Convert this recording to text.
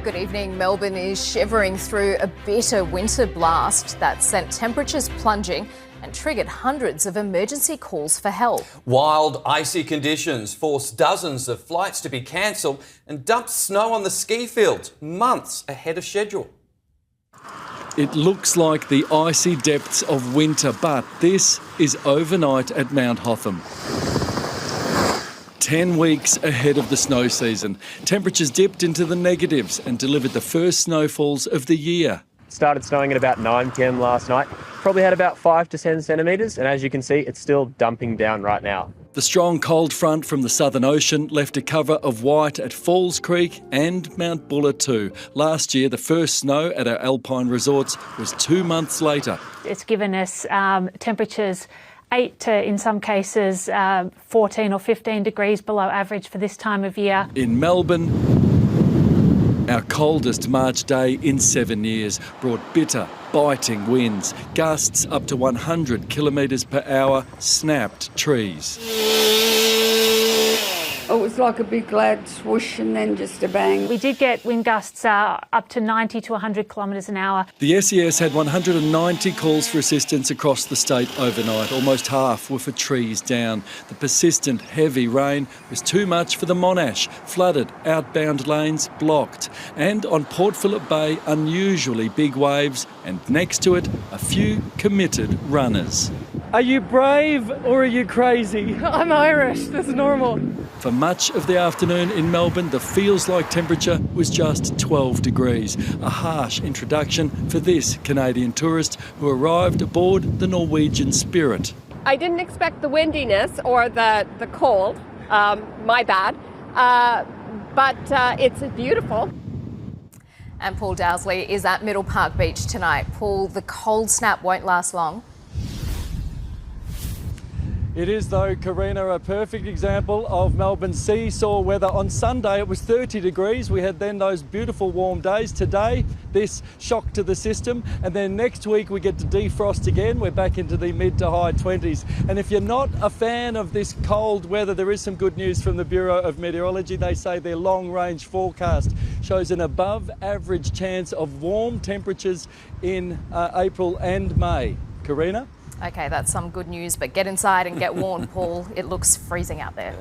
Good evening. Melbourne is shivering through a bitter winter blast that sent temperatures plunging and triggered hundreds of emergency calls for help. Wild, icy conditions forced dozens of flights to be cancelled and dumped snow on the ski field months ahead of schedule. It looks like the icy depths of winter, but this is overnight at Mount Hotham. 10 weeks ahead of the snow season, temperatures dipped into the negatives and delivered the first snowfalls of the year. It started snowing at about 9 p.m. last night. Probably had about 5 to 10 centimetres, and as you can see, it's still dumping down right now. The strong cold front from the Southern Ocean left a cover of white at Falls Creek and Mount Buller too. Last year, the first snow at our alpine resorts was 2 months later. It's given us temperatures 8 to, in some cases, 14 or 15 degrees below average for this time of year. In Melbourne, our coldest March day in 7 years brought bitter, biting winds. Gusts up to 100 kilometres per hour snapped trees. It was like a big loud swoosh and then just a bang. We did get wind gusts up to 90 to 100 kilometres an hour. The SES had 190 calls for assistance across the state overnight. Almost half were for trees down. The persistent heavy rain was too much for the Monash. Flooded, outbound lanes blocked. And on Port Phillip Bay, unusually big waves, and next to it, a few committed runners. Are you brave or are you crazy? I'm Irish, that's normal. For much of the afternoon in Melbourne, the feels-like temperature was just 12 degrees. A harsh introduction for this Canadian tourist who arrived aboard the Norwegian Spirit. I didn't expect the windiness or the cold, my bad, but it's beautiful. And Paul Dowsley is at Middle Park Beach tonight. Paul, the cold snap won't last long. It is, though, Karina, a perfect example of Melbourne's seesaw weather. On Sunday, it was 30 degrees. We had then those beautiful warm days. Today, this shock to the system. And then next week, we get to defrost again. We're back into the mid to high 20s. And if you're not a fan of this cold weather, there is some good news from the Bureau of Meteorology. They say their long-range forecast shows an above-average chance of warm temperatures in April and May. Karina? Okay, that's some good news, but get inside and get warm, Paul. It looks freezing out there.